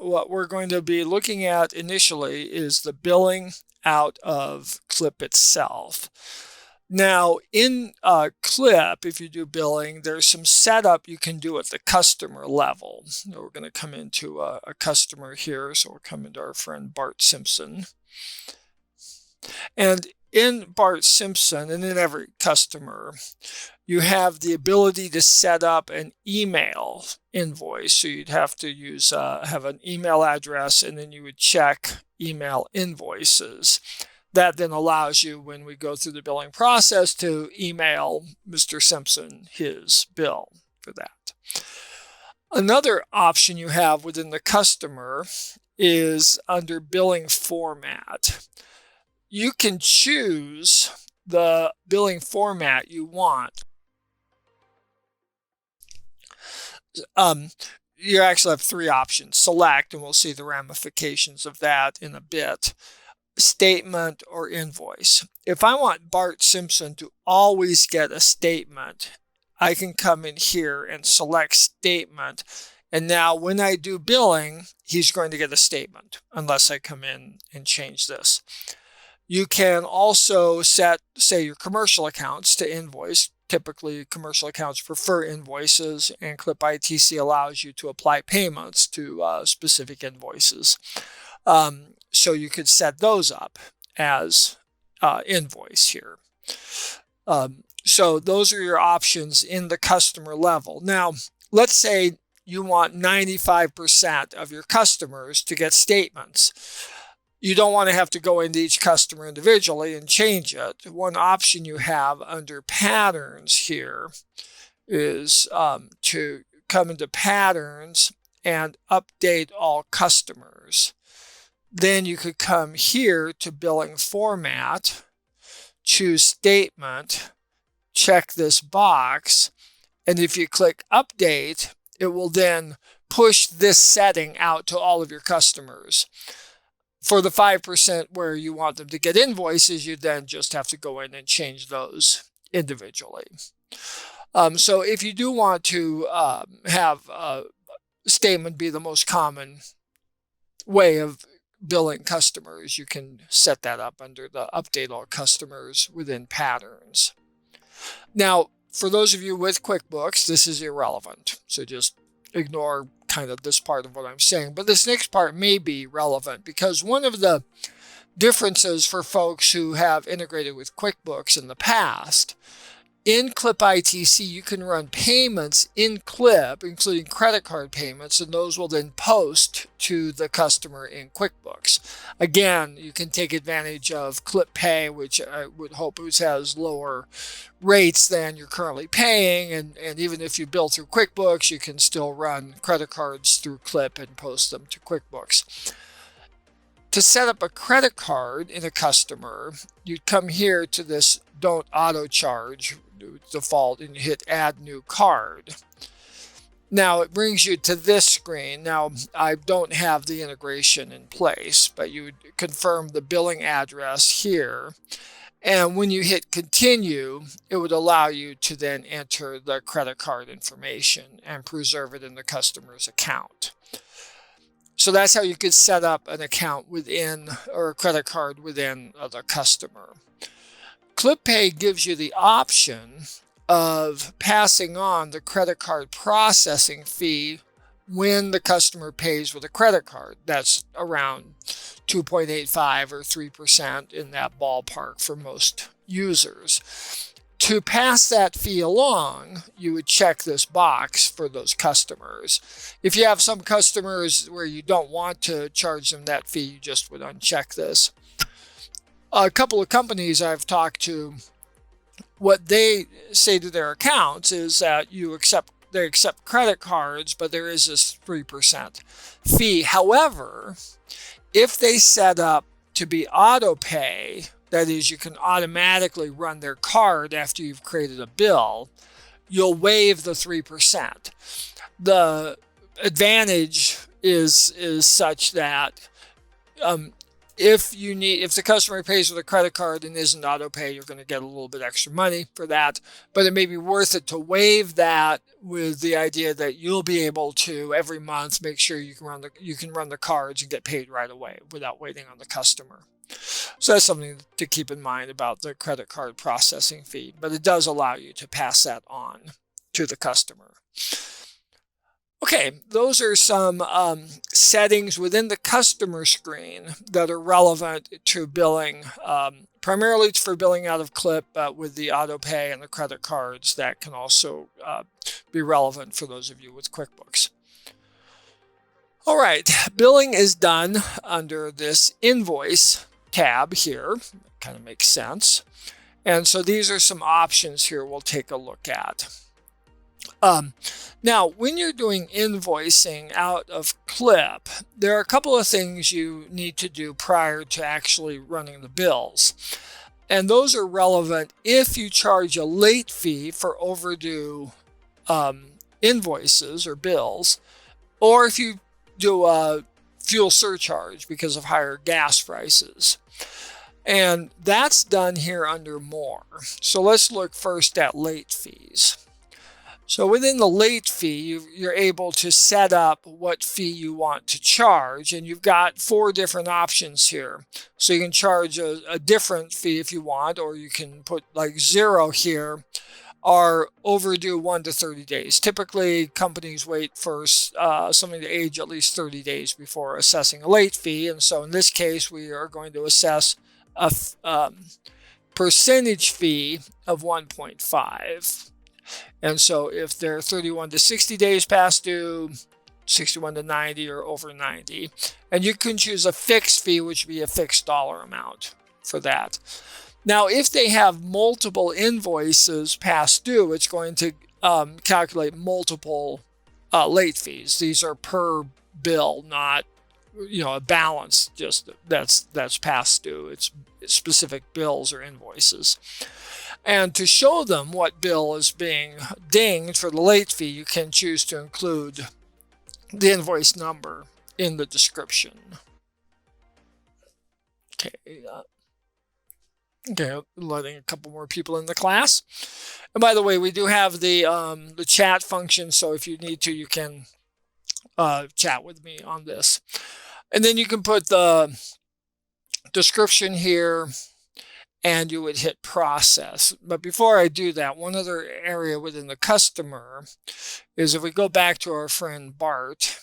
what we're going to be looking at initially is the billing out of CLIP itself. Now, in CLIP, if you do billing, there's some setup you can do at the customer level. So we're going to come into a customer here. So we'll come into our friend Bart Simpson. And in Bart Simpson and in every customer, you have the ability to set up an email invoice. So you'd have to use have an email address, and then you would check email invoices. That then allows you, when we go through the billing process, to email Mr. Simpson his bill for that. Another option you have within the customer is under billing format. You can choose the billing format you want. You actually have three options. Select, and we'll see the ramifications of that in a bit. Statement or invoice. If I want Bart Simpson to always get a statement, I can come in here and select statement. And now when I do billing, he's going to get a statement unless I come in and change this. You can also set, say, your commercial accounts to invoice. Typically, commercial accounts prefer invoices, and CLIPITc allows you to apply payments to specific invoices. So you could set those up as invoice here. So those are your options in the customer level. Now, let's say you want 95% of your customers to get statements. You don't want to have to go into each customer individually and change it. One option you have under patterns here is to come into patterns and update all customers. Then you could come here to billing format, choose statement, check this box, and if you click update, it will then push this setting out to all of your customers. For the 5% where you want them to get invoices, you then just have to go in and change those individually. So if you do want to have a statement be the most common way of billing customers, you can set that up under the update all customers within patterns. Now, for those of you with QuickBooks, this is irrelevant. So just ignore kind of this part of what I'm saying. But this next part may be relevant because one of the differences for folks who have integrated with QuickBooks in the past, in CLIPITc, you can run payments in CLIP, including credit card payments, and those will then post to the customer in QuickBooks. Again, you can take advantage of CLIPPay, which I would hope has lower rates than you're currently paying, and even if you bill through QuickBooks, you can still run credit cards through CLIP and post them to QuickBooks. To set up a credit card in a customer, you'd come here to this Don't Auto Charge default and you hit Add New Card. Now it brings you to this screen. Now I don't have the integration in place, but you would confirm the billing address here. And when you hit Continue, it would allow you to then enter the credit card information and preserve it in the customer's account. So that's how you could set up an account within, or a credit card within the customer. CLIPPay gives you the option of passing on the credit card processing fee when the customer pays with a credit card. That's around 2.85 or 3% in that ballpark for most users. To pass that fee along, you would check this box for those customers. If you have some customers where you don't want to charge them that fee, you just would uncheck this. A couple of companies I've talked to, what they say to their accounts is that they accept credit cards, but there is this 3% fee. However, if they set up to be auto pay, that is, you can automatically run their card after you've created a bill, you'll waive the 3%. The advantage is such that if the customer pays with a credit card and isn't auto pay, you're going to get a little bit extra money for that, but it may be worth it to waive that with the idea that you'll be able to every month make sure you can run the cards and get paid right away without waiting on the customer. So that's something to keep in mind about the credit card processing fee, but it does allow you to pass that on to the customer. Okay, those are some settings within the customer screen that are relevant to billing, primarily for billing out of CLIP, but with the auto pay and the credit cards, that can also be relevant for those of you with QuickBooks. All right, billing is done under this invoice tab here. Kind of makes sense. And so these are some options here we'll take a look at. Now, when you're doing invoicing out of CLIP, there are a couple of things you need to do prior to actually running the bills. And those are relevant if you charge a late fee for overdue invoices or bills, or if you do a fuel surcharge because of higher gas prices. And that's done here under More. So let's look first at late fees. So within the late fee, you're able to set up what fee you want to charge, and you've got 4 different options here. So you can charge a different fee if you want, or you can put like 0 here, are overdue 1 to 30 days. Typically, companies wait for something to age at least 30 days before assessing a late fee, and so in this case, we are going to assess a percentage fee of 1.5. And so if they're 31 to 60 days past due, 61 to 90, or over 90, and you can choose a fixed fee, which would be a fixed dollar amount for that. Now, if they have multiple invoices past due, it's going to calculate multiple late fees. These are per bill, not a balance just that's past due. It's specific bills or invoices. And to show them what bill is being dinged for the late fee, you can choose to include the invoice number in the description. Okay, letting a couple more people in the class. And by the way, we do have the chat function, so if you need to, you can chat with me on this. And then you can put the description here, and you would hit process. But before I do that, one other area within the customer is if we go back to our friend Bart,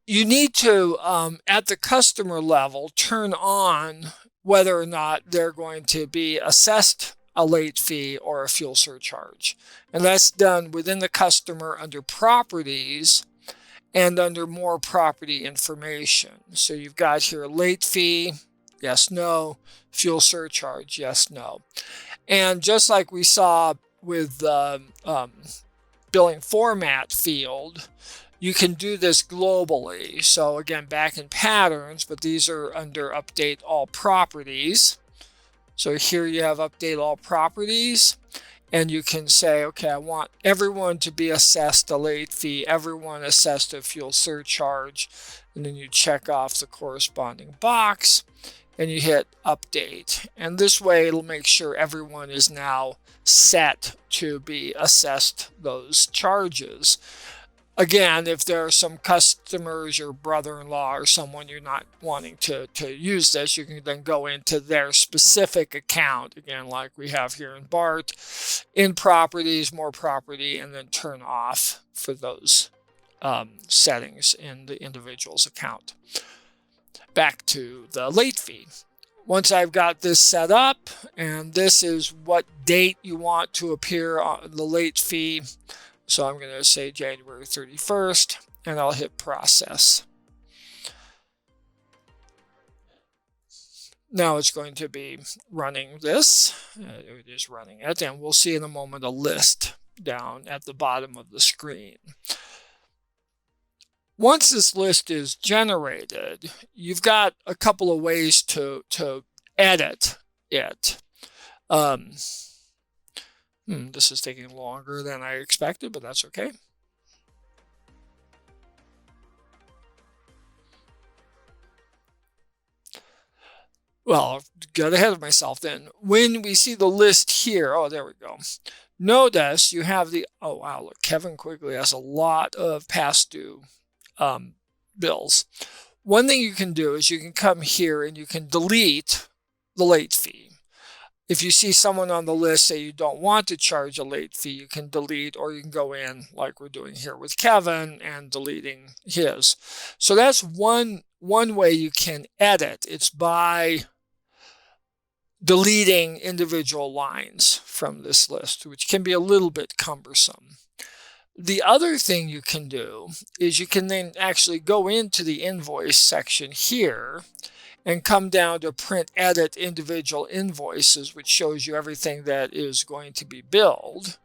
you need to, at the customer level, turn on whether or not they're going to be assessed a late fee or a fuel surcharge. And that's done within the customer under properties and under more property information. So you've got here late fee, yes, no, fuel surcharge, yes, no. And just like we saw with the billing format field, you can do this globally. So again, back in patterns, but these are under update all properties. So here you have update all properties. And you can say, okay, I want everyone to be assessed a late fee, everyone assessed a fuel surcharge, and then you check off the corresponding box and you hit update. And this way it'll make sure everyone is now set to be assessed those charges. Again, if there are some customers, your brother-in-law or someone you're not wanting to use this, you can then go into their specific account, again, like we have here in Bart, in properties, more property, and then turn off for those settings in the individual's account. Back to the late fee. Once I've got this set up, and this is what date you want to appear on the late fee, so I'm going to say January 31st, and I'll hit process. Now it's going to be running this. It is running it, and we'll see in a moment a list down at the bottom of the screen. Once this list is generated, you've got a couple of ways to edit it. This is taking longer than I expected, but that's okay. well, got ahead of myself then. When we see the list here, oh, there we go. Notice you have the, oh wow, look, Kevin Quigley has a lot of past due bills. One thing you can do is you can come here and you can delete the late fee. If you see someone on the list say you don't want to charge a late fee, you can delete, or you can go in like we're doing here with Kevin and deleting his. So that's one way you can edit. It's by deleting individual lines from this list, which can be a little bit cumbersome. The other thing you can do is you can then actually go into the invoice section here and come down to print edit individual invoices, which shows you everything that is going to be billed.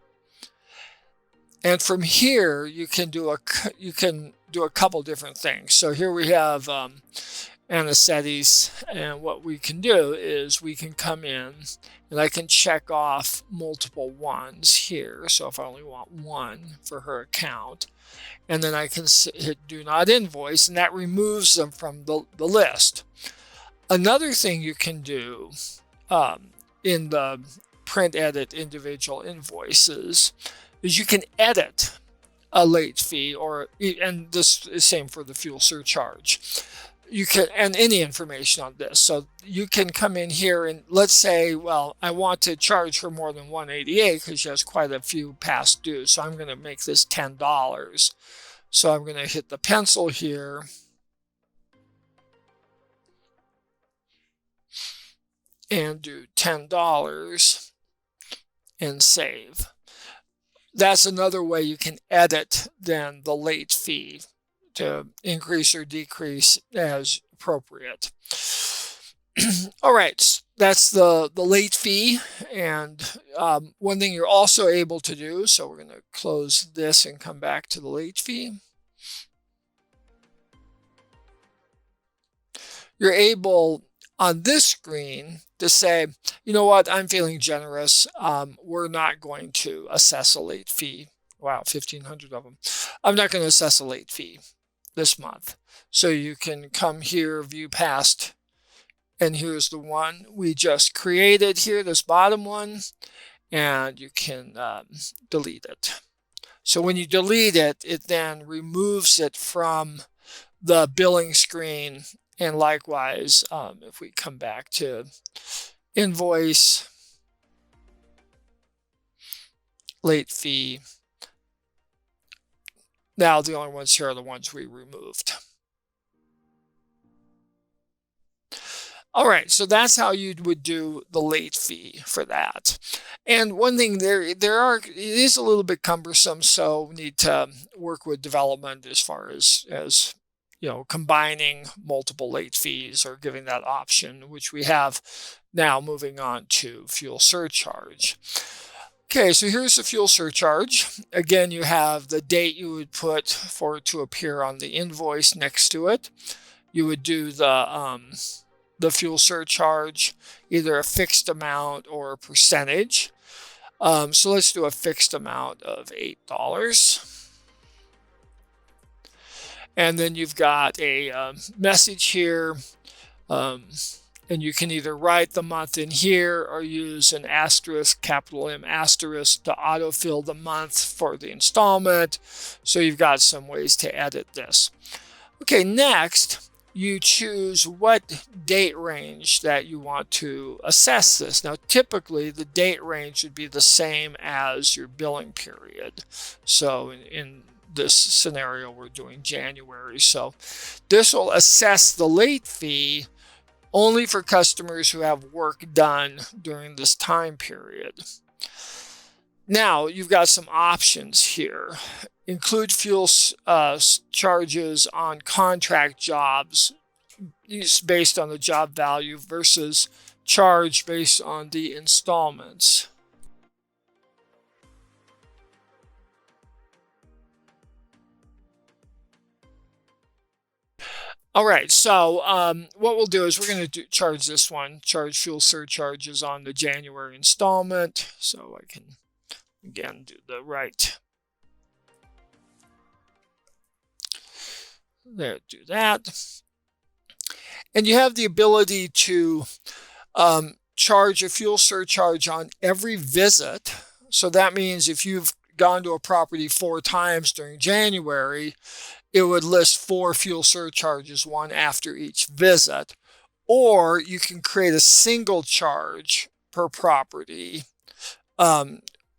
And from here you can do a couple different things. So here we have anesthetics, and what we can do is we can come in and I can check off multiple ones here. So if I only want one for her account, and then I can hit do not invoice, and that removes them from the list. Another thing you can do in the print edit individual invoices is you can edit a late fee, and this is same for the fuel surcharge. You can, and any information on this. So you can come in here and let's say, well, I want to charge her more than $188 because she has quite a few past dues. So I'm going to make this $10. So I'm going to hit the pencil here. And do $10 and save. That's another way you can edit then the late fee to increase or decrease as appropriate. All right, that's the late fee. And one thing you're also able to do, so we're going to close this and come back to the late fee. You're able on this screen to say, you know what, I'm feeling generous. We're not going to assess a late fee. Wow, 1,500 of them. I'm not going to assess a late fee this month. So you can come here, view past, and here's the one we just created here, this bottom one, and you can delete it. So when you delete it, it then removes it from the billing screen. And likewise, if we come back to invoice, late fee, now the only ones here are the ones we removed. All right, so that's how you would do the late fee for that. And one thing it is a little bit cumbersome, so we need to work with development as far as combining multiple late fees or giving that option, which we have now. Moving on to fuel surcharge. Okay, so here's the fuel surcharge. Again, you have the date you would put for it to appear on the invoice next to it. You would do the fuel surcharge, either a fixed amount or a percentage. So let's do a fixed amount of $8. And then you've got a message here, and you can either write the month in here or use an asterisk, capital M asterisk, to autofill the month for the installment. So you've got some ways to edit this. Okay, next, you choose what date range that you want to assess this. Now, typically, the date range would be the same as your billing period. So in this scenario, we're doing January. So this will assess the late fee only for customers who have work done during this time period. Now, you've got some options here. Include fuel charges on contract jobs based on the job value versus charge based on the installments. All right, so what we'll do is we're going to charge this one, charge fuel surcharges on the January installment. So I can, again, do the right. There, do that. And you have the ability to charge a fuel surcharge on every visit. So that means if you've gone to a property 4 times during January, it would list 4 fuel surcharges, one after each visit. Or you can create a single charge per property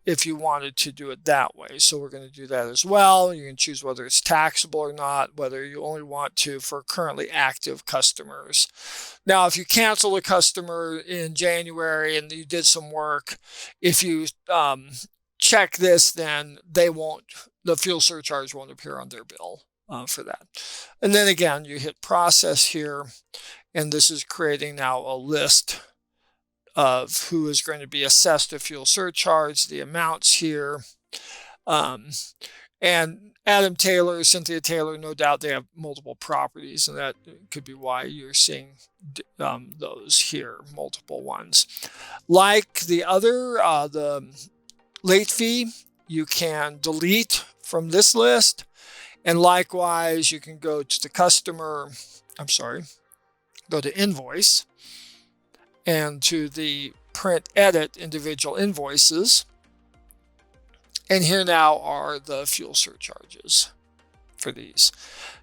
if you wanted to do it that way. So we're going to do that as well. You can choose whether it's taxable or not, whether you only want to for currently active customers. Now, if you cancel a customer in January and you did some work, if you check this, then the fuel surcharge won't appear on their bill for that. And then again, you hit process here, and this is creating now a list of who is going to be assessed a fuel surcharge, the amounts here. And Adam Taylor, Cynthia Taylor, no doubt they have multiple properties, and that could be why you're seeing those here, multiple ones. Like the other, the late fee, you can delete from this list. And likewise, you can go to the go to invoice, and to the print edit individual invoices. And here now are the fuel surcharges for these.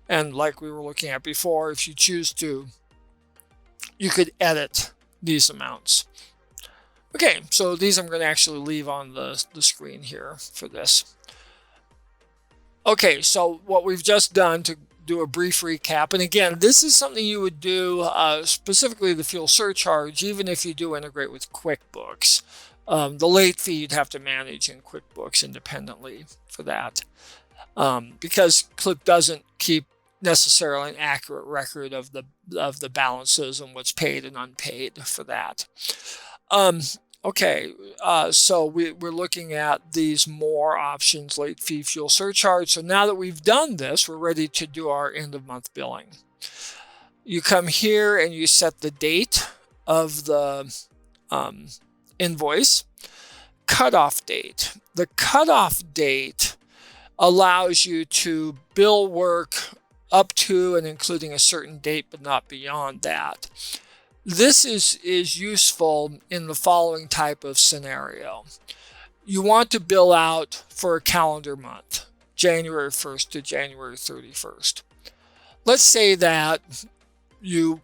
And like we were looking at before, if you choose to, you could edit these amounts. Okay, so these I'm going to actually leave on the screen here for this. Okay, so what we've just done to do a brief recap, and again, this is something you would do specifically the fuel surcharge, even if you do integrate with QuickBooks. The late fee you'd have to manage in QuickBooks independently for that, because CLIP doesn't keep necessarily an accurate record of the balances and what's paid and unpaid for that. Okay, so we're looking at these more options, late fee, fuel surcharge. So now that we've done this, we're ready to do our end of month billing. You come here and you set the date of the invoice, cutoff date. The cutoff date allows you to bill work up to and including a certain date, but not beyond that. This is useful in the following type of scenario. You want to bill out for a calendar month, January 1st to January 31st. Let's say that you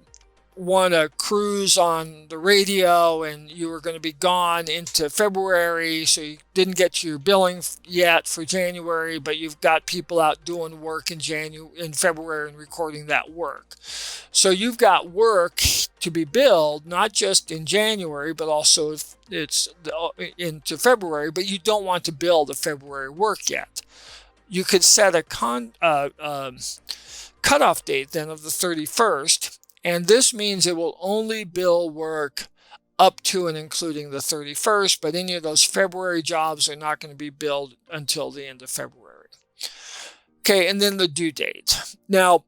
want to cruise on the radio and you were going to be gone into February, so you didn't get to your billing yet for January, but you've got people out doing work in February and recording that work. So you've got work to be billed, not just in January, but also if it's into February, but you don't want to bill the February work yet. You could set a cutoff date then of the 31st, and this means it will only bill work up to and including the 31st, but any of those February jobs are not going to be billed until the end of February. Okay, and then the due date. Now,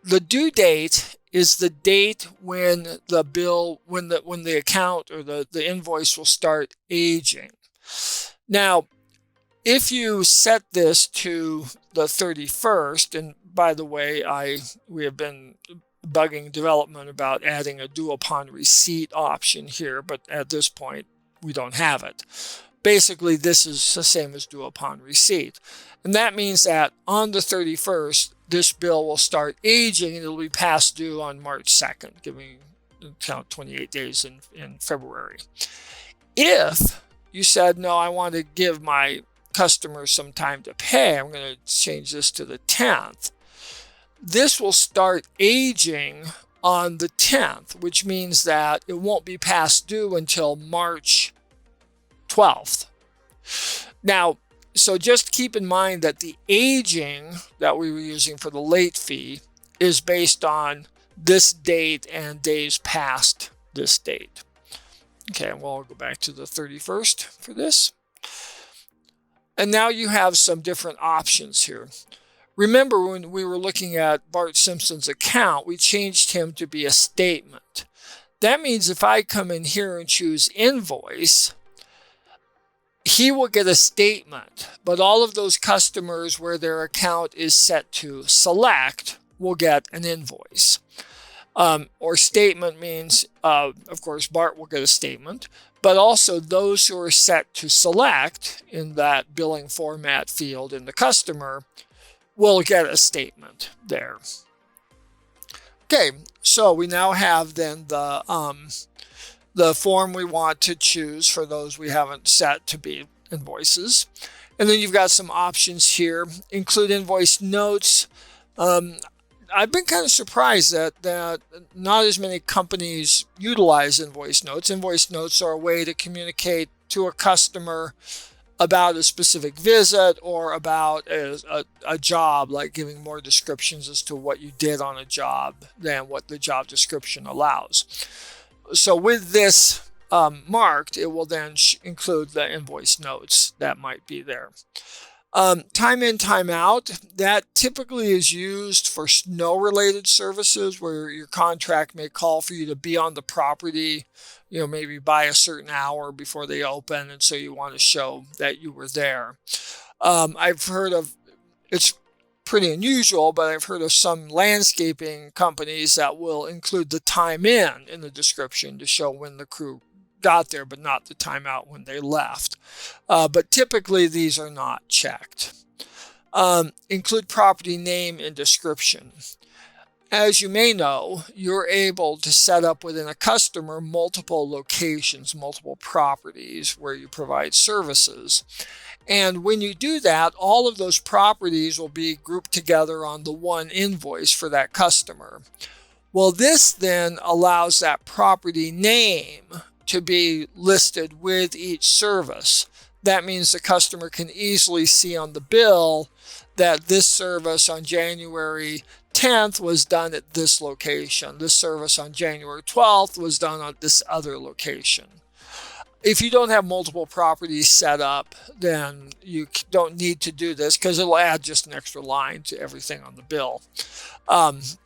the due date is the date when the account or the invoice will start aging. Now, if you set this to the 31st, and by the way, we have been bugging development about adding a due upon receipt option here, but at this point we don't have it. Basically, this is the same as due upon receipt. And that means that on the 31st, this bill will start aging and it'll be past due on March 2nd, giving count 28 days in February. If you said, no, I want to give my customers some time to pay, I'm going to change this to the 10th. This will start aging on the 10th, which means that it won't be past due until March 12th. Now, so just keep in mind that the aging that we were using for the late fee is based on this date and days past this date. Okay, well, I'll go back to the 31st for this. And now you have some different options here. Remember when we were looking at Bart Simpson's account, we changed him to be a statement. That means if I come in here and choose invoice, he will get a statement, but all of those customers where their account is set to select will get an invoice. Or statement means, of course, Bart will get a statement, but also those who are set to select in that billing format field in the customer will get a statement there. Okay, so we now have then the form we want to choose for those we haven't set to be invoices. And then you've got some options here. Include invoice notes. I've been kind of surprised that not as many companies utilize invoice notes. Invoice notes are a way to communicate to a customer about a specific visit or about a job, like giving more descriptions as to what you did on a job than what the job description allows. So with this marked, it will then include the invoice notes that might be there. Time in, time out, that typically is used for snow-related services where your contract may call for you to be on the property, maybe by a certain hour before they open, and so you want to show that you were there. I've heard of, it's pretty unusual, but I've heard of some landscaping companies that will include the time in the description to show when the crew got there, but not the time out when they left. But typically these are not checked. Include property name and description. As you may know, you're able to set up within a customer multiple locations, multiple properties where you provide services. And when you do that, all of those properties will be grouped together on the one invoice for that customer. Well, this then allows that property name to be listed with each service. That means the customer can easily see on the bill that this service on January 10th was done at this location. This service on January 12th was done at this other location. If you don't have multiple properties set up, then you don't need to do this because it'll add just an extra line to everything on the bill.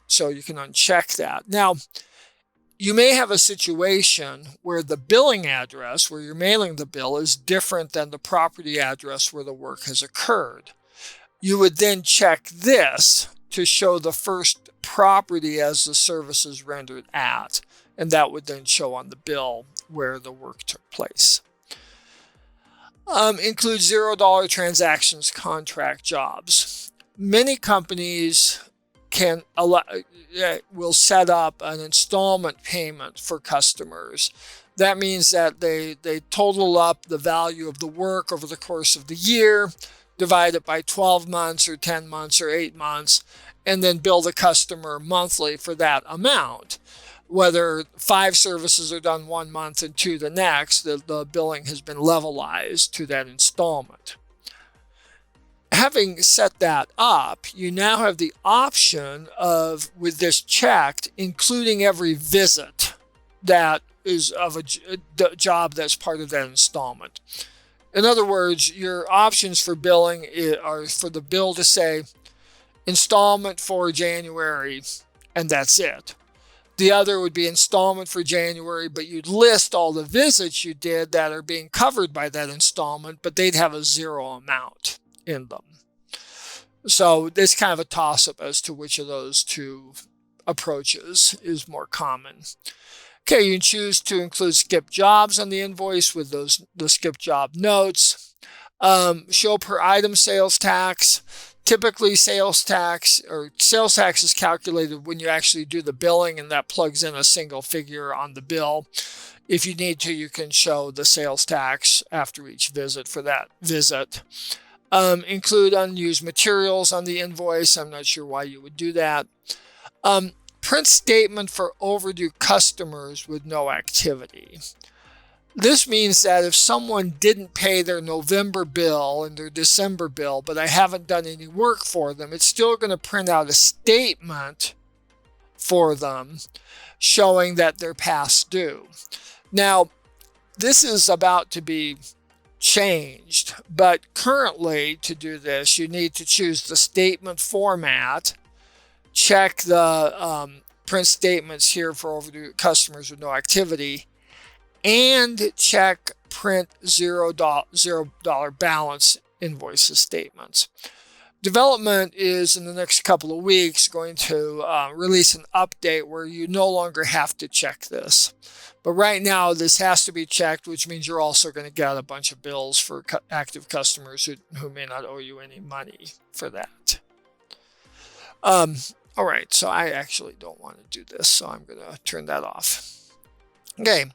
So you can uncheck that. Now, you may have a situation where the billing address where you're mailing the bill is different than the property address where the work has occurred. You would then check this to show the first property as the service is rendered at, and that would then show on the bill where the work took place. Include $0 transactions contract jobs. Many companies will set up an installment payment for customers. That means that they total up the value of the work over the course of the year, divide it by 12 months or 10 months or 8 months, and then bill the customer monthly for that amount. Whether 5 services are done 1 month and 2 the next, the billing has been levelized to that installment. Having set that up, you now have the option of, with this checked, including every visit that is of a job that's part of that installment. In other words, your options for billing are for the bill to say installment for January, and that's it. The other would be installment for January, but you'd list all the visits you did that are being covered by that installment, but they'd have a 0 amount in them. So it's kind of a toss-up as to which of those two approaches is more common. Okay, you can choose to include skip jobs on the invoice with the skip job notes. Show per item sales tax. Typically, sales tax is calculated when you actually do the billing, and that plugs in a single figure on the bill. If you need to, you can show the sales tax after each visit for that visit. Include unused materials on the invoice. I'm not sure why you would do that. Print statement for overdue customers with no activity. This means that if someone didn't pay their November bill and their December bill, but I haven't done any work for them, it's still going to print out a statement for them showing that they're past due. Now, this is about to be changed, but currently to do this, you need to choose the statement format, check the print statements here for overdue customers with no activity, and check print $0 balance invoices statements. Development is in the next couple of weeks going to release an update where you no longer have to check this. But right now this has to be checked, which means you're also going to get a bunch of bills for active customers who may not owe you any money for that. All right, so I actually don't want to do this, so I'm going to turn that off. Okay,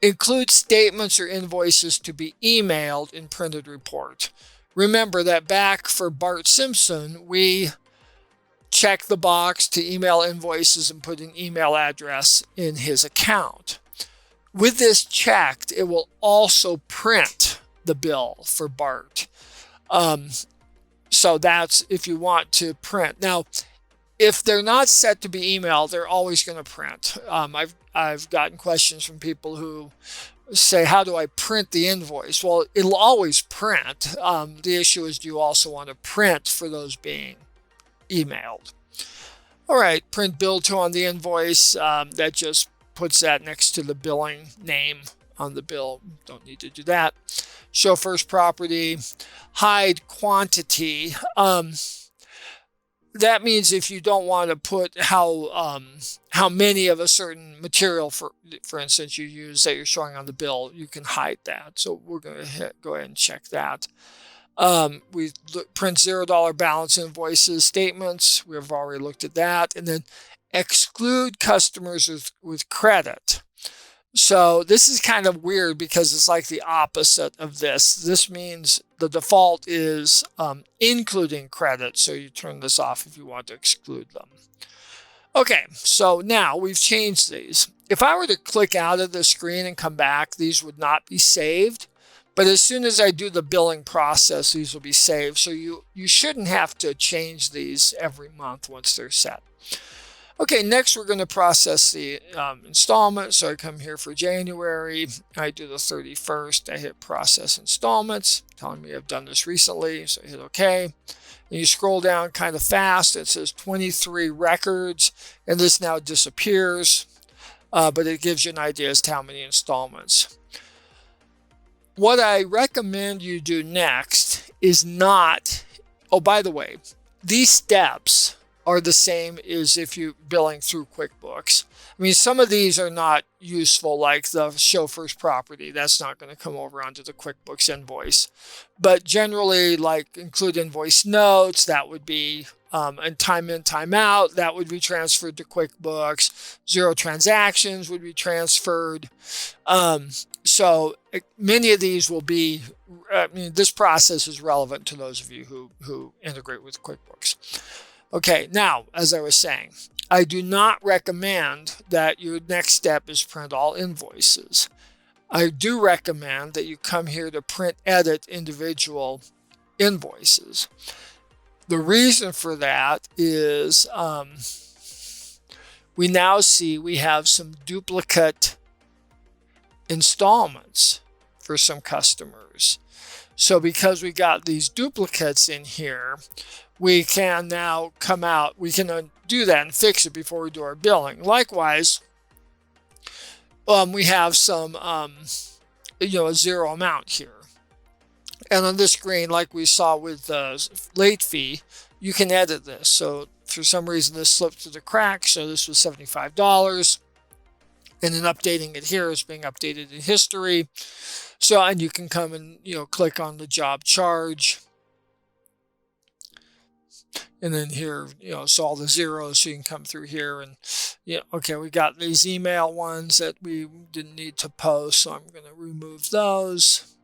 include statements or invoices to be emailed in printed report. Remember that back for Bart Simpson, we checked the box to email invoices and put an email address in his account. With this checked, it will also print the bill for Bart. So that's if you want to print. Now, if they're not set to be emailed, they're always going to print. I've gotten questions from people who say, how do I print the invoice? Well, it'll always print. The issue is, do you also want to print for those being emailed? All right, print bill to on the invoice. That just puts that next to the billing name on the bill. Don't need to do that. Show first property. Hide quantity. That means if you don't want to put how many of a certain material, for instance, you use that you're showing on the bill, you can hide that. So we're going to go ahead and check that. We print $0 balance invoices, statements. We've already looked at that. And then exclude customers with credit. So this is kind of weird because it's like the opposite of this. This means the default is including credit. So you turn this off if you want to exclude them. Okay, so now we've changed these. If I were to click out of the screen and come back, these would not be saved. But as soon as I do the billing process, these will be saved. So you shouldn't have to change these every month once they're set. Okay, next we're going to process the installment. So I come here for January. I do the 31st. I hit process installments, telling me I've done this recently. So I hit OK. And you scroll down kind of fast. It says 23 records. And this now disappears. But it gives you an idea as to how many installments. What I recommend you do next is not, oh, by the way, these steps are the same as if you're billing through QuickBooks. I mean, some of these are not useful, like the show first property. That's not going to come over onto the QuickBooks invoice. But generally, like include invoice notes, that would be, and time in, time out, that would be transferred to QuickBooks. 0 transactions would be transferred. So many of these will be, I mean, this process is relevant to those of you who integrate with QuickBooks. Okay, now, as I was saying, I do not recommend that your next step is print all invoices. I do recommend that you come here to print edit individual invoices. The reason for that is we now see we have some duplicate installments for some customers. So because we got these duplicates in here, we can now come out, we can do that and fix it before we do our billing. Likewise, we have some, a 0 amount here. And on this screen, like we saw with the late fee, you can edit this. So for some reason, this slipped through the cracks. So this was $75. And then updating it here is being updated in history. So, and you can come and, click on the job charge. And then here, so all the zeros, so you can come through here and, okay, we got these email ones that we didn't need to post. So I'm going to remove those.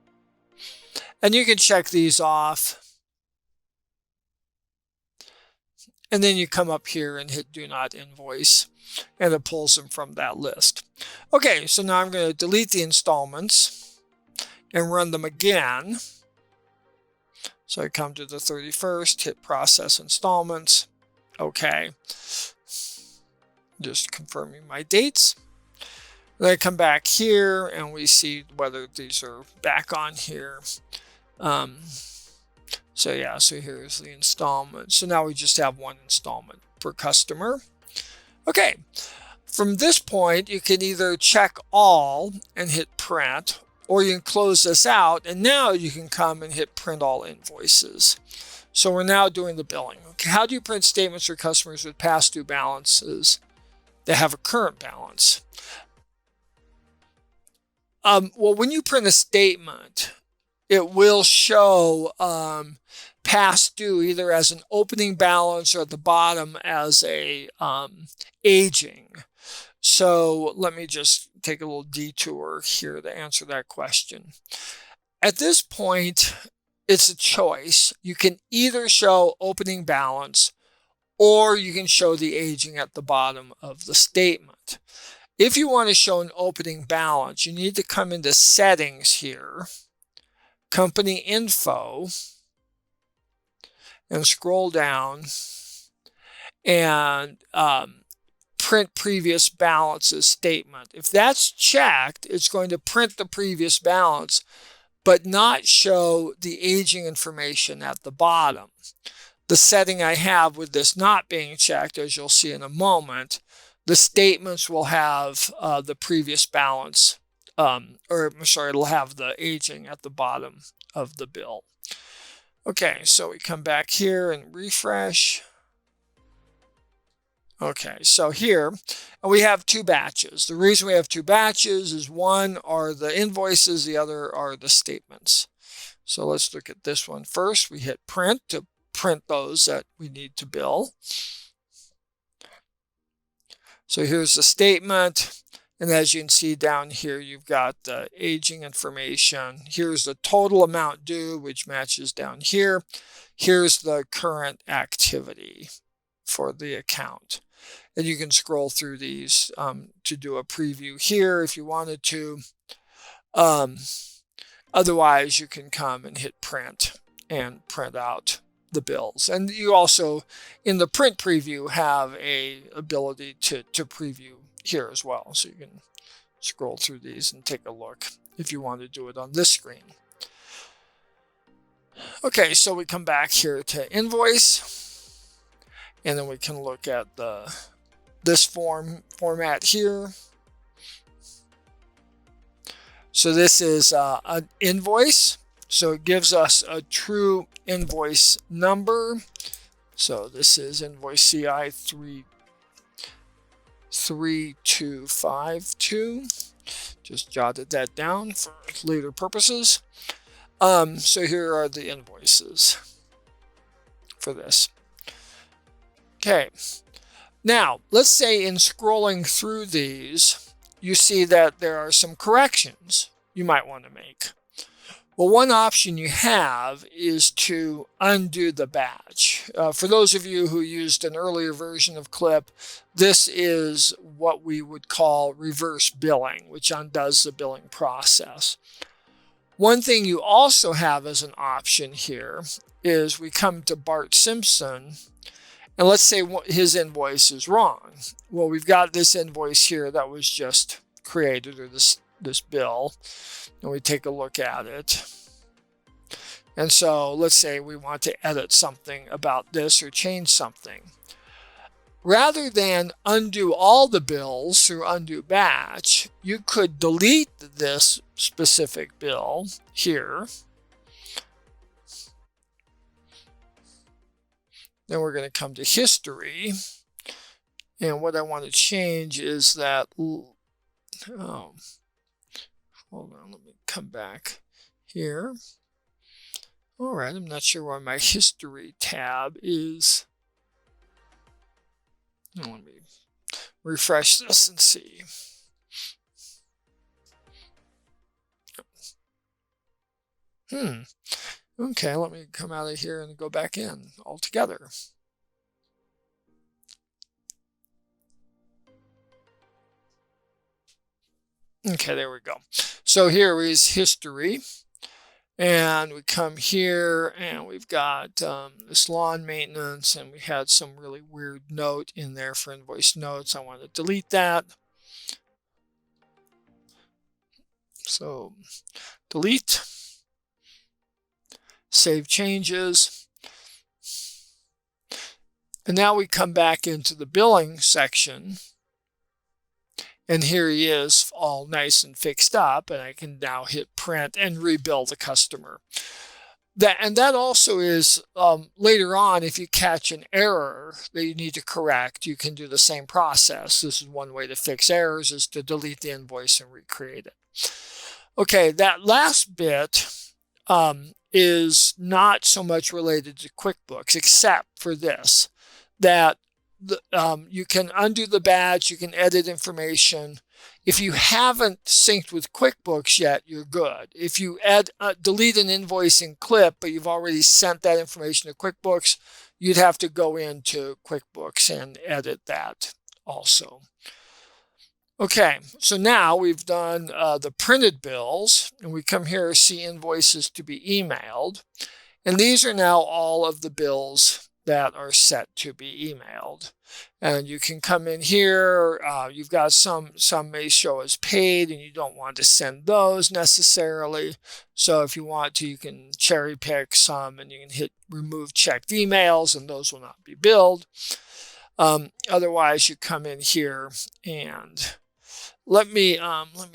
And you can check these off. And then you come up here and hit do not invoice. And it pulls them from that list. Okay, so now I'm going to delete the installments and run them again. So I come to the 31st, hit process installments. Okay. Just confirming my dates. Then I come back here and we see whether these are back on here. So yeah, so here's the installment. So now we just have one installment per customer. Okay, from this point, you can either check all and hit print, or you can close this out, and now you can come and hit print all invoices. So we're now doing the billing. Okay, how do you print statements for customers with past due balances that have a current balance? Well, when you print a statement, it will show past due either as an opening balance or at the bottom as a aging. So let me just take a little detour here to answer that question. At this point, it's a choice. You can either show opening balance or you can show the aging at the bottom of the statement. If you want to show an opening balance, you need to come into settings here, company info, and scroll down and print previous balances statement. If that's checked, it's going to print the previous balance, but not show the aging information at the bottom. The setting I have with this not being checked, as you'll see in a moment, the statements will have the previous balance, it'll have the aging at the bottom of the bill. Okay, so we come back here and refresh. Okay, so here we have two batches. The reason we have two batches is one are the invoices, the other are the statements. So let's look at this one first. We hit print to print those that we need to bill. So here's the statement, and as you can see down here, you've got the aging information. Here's the total amount due, which matches down here. Here's the current activity for the account. And you can scroll through these to do a preview here if you wanted to. Otherwise, you can come and hit print and print out the bills. And you also, in the print preview, have a ability to preview here as well. So you can scroll through these and take a look if you want to do it on this screen. Okay, so we come back here to invoice, and then we can look at this format here. So this is an invoice. So it gives us a true invoice number. So this is invoice CI 3252. Just jotted that down for later purposes. So here are the invoices for this. Okay. Now, let's say in scrolling through these, you see that there are some corrections you might want to make. Well, one option you have is to undo the batch. For those of you who used an earlier version of CLIP, this is what we would call reverse billing, which undoes the billing process. One thing you also have as an option here is we come to Bart Simpson, and let's say his invoice is wrong. Well, we've got this invoice here that was just created, or this bill, and we take a look at it. And so let's say we want to edit something about this or change something. Rather than undo all the bills through undo batch, you could delete this specific bill here. Then we're going to come to history. And what I want to change is that, hold on, let me come back here. All right, I'm not sure why my history tab is. Let me refresh this and see. Okay, let me come out of here and go back in altogether. Okay, there we go. So here is history. And we come here and we've got this lawn maintenance, and we had some really weird note in there for invoice notes. I want to delete that. So delete, save changes. And now we come back into the billing section. And here he is, all nice and fixed up, and I can now hit print and rebill the customer. that also is later on, if you catch an error that you need to correct, you can do the same process. This is one way to fix errors, is to delete the invoice and recreate it. Okay, that last bit is not so much related to QuickBooks, except for this, that you can undo the batch, you can edit information. If you haven't synced with QuickBooks yet, you're good. If you delete an invoice in Clip, but you've already sent that information to QuickBooks, you'd have to go into QuickBooks and edit that also. Okay, so now we've done the printed bills, and we come here, see invoices to be emailed. And these are now all of the bills that are set to be emailed. And you can come in here, you've got some may show as paid, and you don't want to send those necessarily. So if you want to, you can cherry pick some, and you can hit remove checked emails, and those will not be billed. Otherwise, you come in here, and let me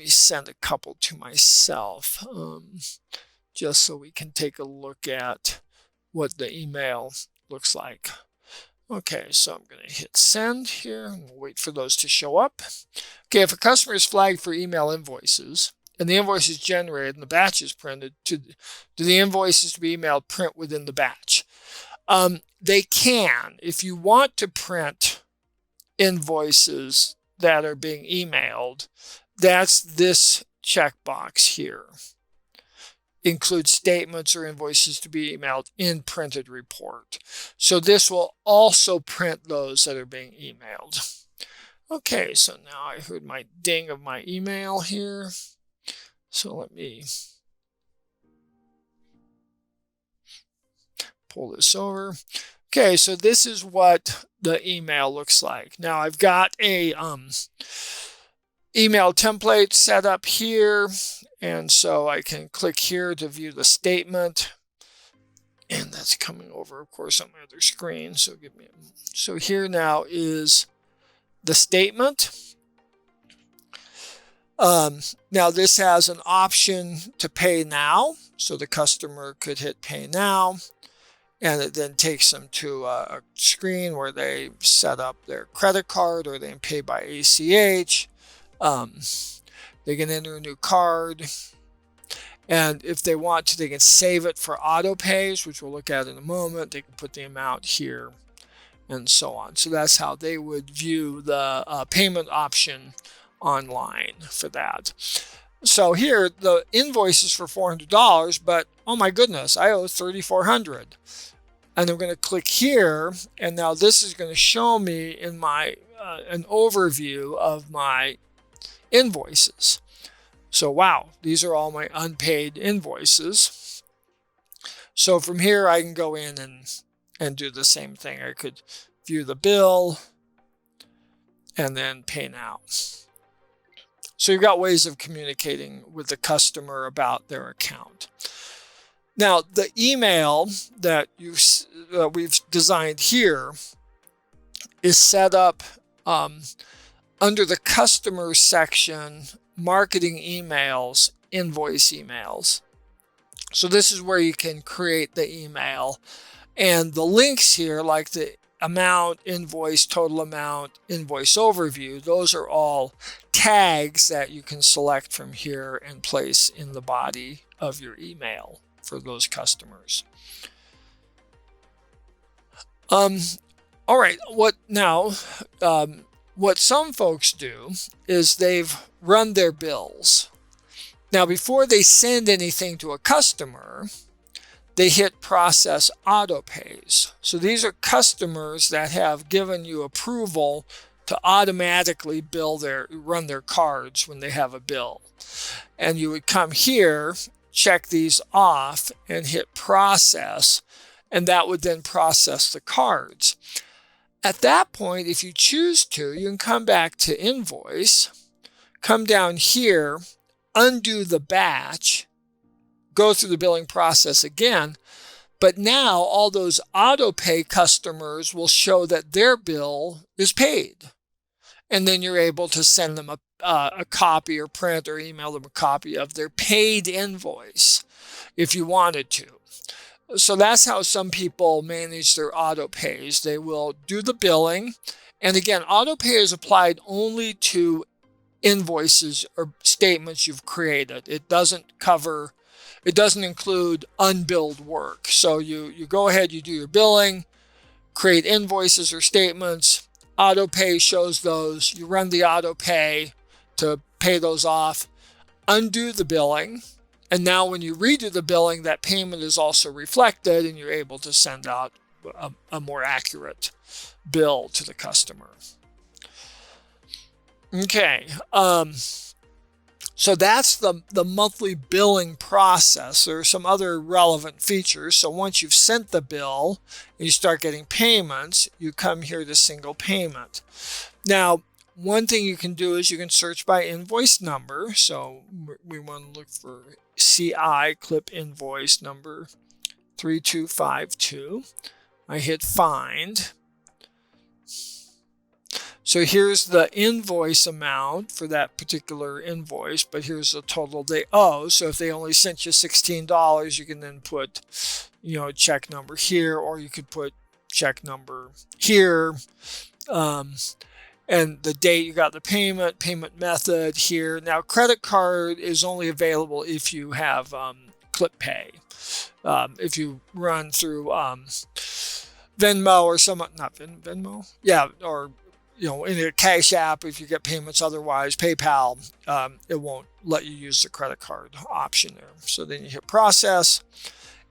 send a couple to myself, just so we can take a look at what the email looks like. Okay, so I'm going to hit send here, and we'll wait for those to show up. Okay, if a customer is flagged for email invoices, and the invoice is generated and the batch is printed, do the invoices to be emailed print within the batch? They can. If you want to print invoices that are being emailed, that's this checkbox here. Include statements or invoices to be emailed in printed report. So this will also print those that are being emailed. Okay, so now I heard my ding of my email here. So let me pull this over. Okay, so this is what the email looks like. Now I've got a email template set up here, and so I can click here to view the statement, and that's coming over, of course, on my other screen. So so here now is the statement. Now this has an option to pay now, so the customer could hit pay now. And it then takes them to a screen where they set up their credit card, or they can pay by ACH. They can enter a new card. And if they want to, they can save it for auto pays, which we'll look at in a moment. They can put the amount here and so on. So that's how they would view the payment option online for that. So here, the invoice is for $400, but oh my goodness, I owe $3,400. And I'm going to click here, and now this is going to show me in my an overview of my invoices. So wow, these are all my unpaid invoices. So from here, I can go in and do the same thing. I could view the bill and then pay now. So you've got ways of communicating with the customer about their account. Now, the email that we've designed here is set up under the customer section, marketing emails, invoice emails. So this is where you can create the email. And the links here, like the amount, invoice, total amount, invoice overview, those are all tags that you can select from here and place in the body of your email for those customers. All right, what some folks do is they've run their bills. Now, before they send anything to a customer, they hit process auto pays. So these are customers that have given you approval to automatically run their cards when they have a bill. And you would come here, check these off, and hit process, and that would then process the cards. At that point, if you choose to, you can come back to invoice, come down here, undo the batch, go through the billing process again, but now all those auto pay customers will show that their bill is paid. And then you're able to send them a copy, or print or email them a copy of their paid invoice if you wanted to. So that's how some people manage their auto pays. They will do the billing. And again, auto pay is applied only to invoices or statements you've created. It doesn't include unbilled work. So you go ahead, you do your billing, create invoices or statements, auto pay shows those, you run the auto pay to pay those off, undo the billing, and now when you redo the billing, that payment is also reflected and you're able to send out a more accurate bill to the customer. Okay, so that's the monthly billing process. There are some other relevant features. So once you've sent the bill and you start getting payments, you come here to single payment. Now, one thing you can do is you can search by invoice number. So we want to look for CLIPitc invoice number 3252. I hit find. So here's the invoice amount for that particular invoice, but here's the total they owe. So if they only sent you $16, you can then put, check number here, or you could put check number here. And the date you got the payment method here. Now, credit card is only available if you have CLIPPay. If you run through Venmo or not Venmo, yeah, or in a Cash App, if you get payments otherwise, PayPal, it won't let you use the credit card option there. So then you hit process,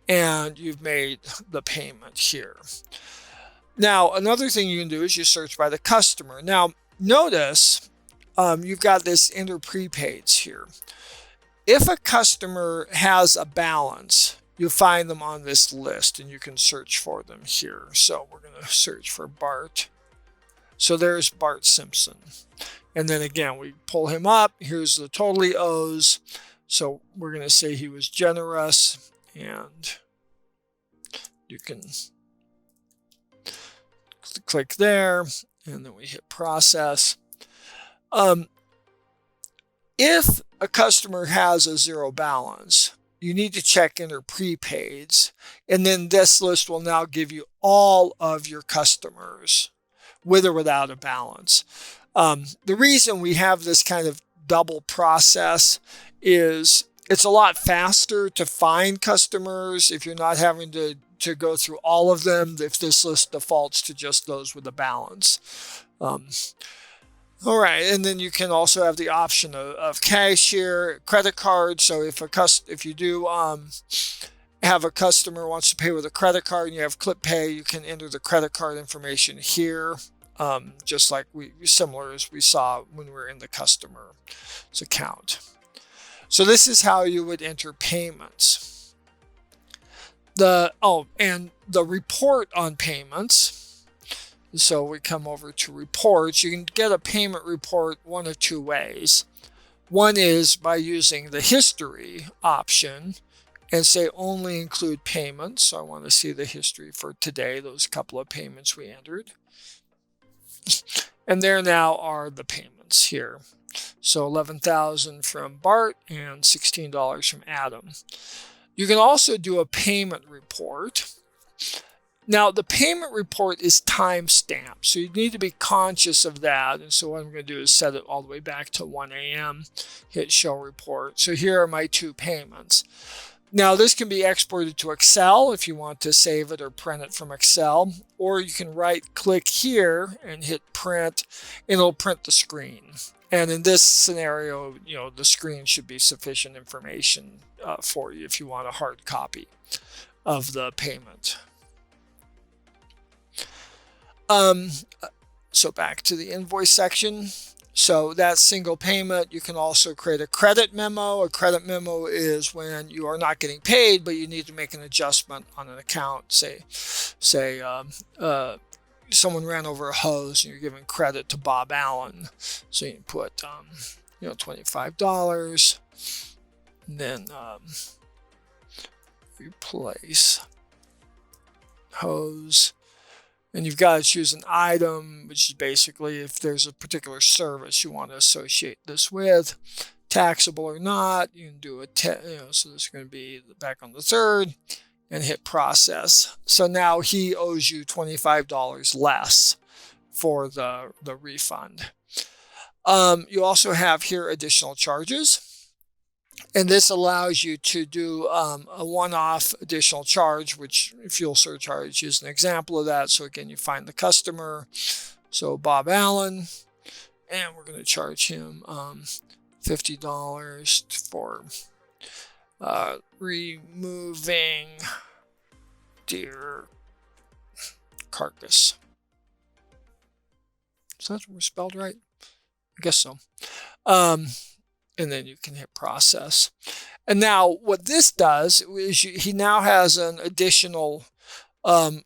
and you've made the payment here. Now, another thing you can do is you search by the customer. Now, notice you've got this enter prepaids here. If a customer has a balance, you'll find them on this list, and you can search for them here. So we're going to search for Bart. So there's Bart Simpson. And then again, we pull him up. Here's the total he owes. So we're going to say he was generous, and you can click there, and then we hit process. If a customer has a zero balance, you need to check enter prepaids, and then this list will now give you all of your customers with or without a balance. The reason we have this kind of double process is it's a lot faster to find customers if you're not having to go through all of them, if this list defaults to just those with a balance. All right, and then you can also have the option of cashier, credit card. So if you do have a customer who wants to pay with a credit card and you have CLIPPay, you can enter the credit card information here, just like similar as we saw when we were in the customer's account. So this is how you would enter payments. And the report on payments. So we come over to reports. You can get a payment report one of two ways. One is by using the history option and say only include payments. So I want to see the history for today, those couple of payments we entered. And there now are the payments here. So $11,000 from Bart and $16 from Adam. You can also do a payment report. Now, the payment report is time-stamped, so you need to be conscious of that. And so what I'm going to do is set it all the way back to 1 a.m., hit Show Report. So here are my two payments. Now, this can be exported to Excel if you want to save it or print it from Excel, or you can right-click here and hit Print, and it'll print the screen. And in this scenario, the screen should be sufficient information for you if you want a hard copy of the payment. So back to the invoice section. So that's single payment. You can also create a credit memo. A credit memo is when you are not getting paid, but you need to make an adjustment on an account. Say someone ran over a hose and you're giving credit to Bob Allen. So you can put, $25, and then replace hose. And you've got to choose an item, which is basically if there's a particular service you want to associate this with, taxable or not. You can do so this is going to be back on the 3rd, and hit process. So now he owes you $25 less for the refund. You also have here additional charges, and this allows you to do a one-off additional charge, which fuel surcharge is an example of that. So again, you find the customer, so Bob Allen, and we're going to charge him $50 for removing deer carcass. Is that spelled right? I guess so. And then you can hit process. And now what this does is he now has an additional,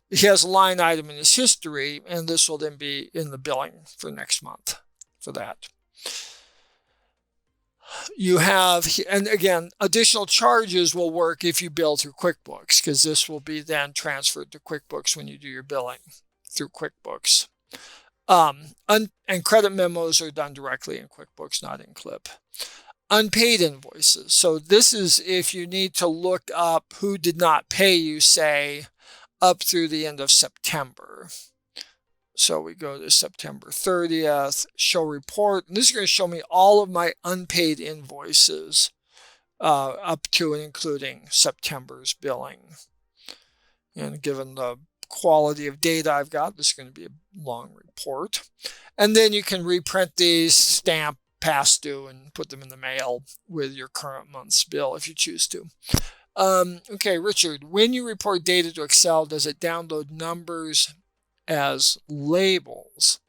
he has a line item in his history, and this will then be in the billing for next month for that. You have, and again, additional charges will work if you bill through QuickBooks, because this will be then transferred to QuickBooks when you do your billing through QuickBooks. And credit memos are done directly in QuickBooks, not in Clip. Unpaid invoices. So this is if you need to look up who did not pay you, say, up through the end of September. So we go to September 30th, show report. And this is going to show me all of my unpaid invoices up to and including September's billing. And given the quality of data I've got, this is going to be a long report. And then you can reprint these, stamp past due, and put them in the mail with your current month's bill if you choose to. Okay, Richard, when you report data to Excel, does it download numbers as labels?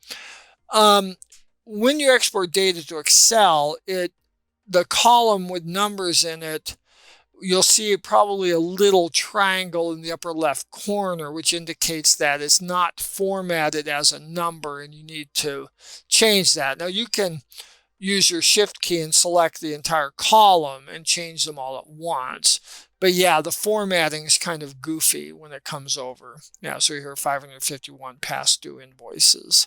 When you export data to Excel, the column with numbers in it, you'll see probably a little triangle in the upper left corner, which indicates that it's not formatted as a number, and you need to change that. Now you can use your shift key and select the entire column and change them all at once. But yeah, the formatting is kind of goofy when it comes over. Yeah, so here are 551 past due invoices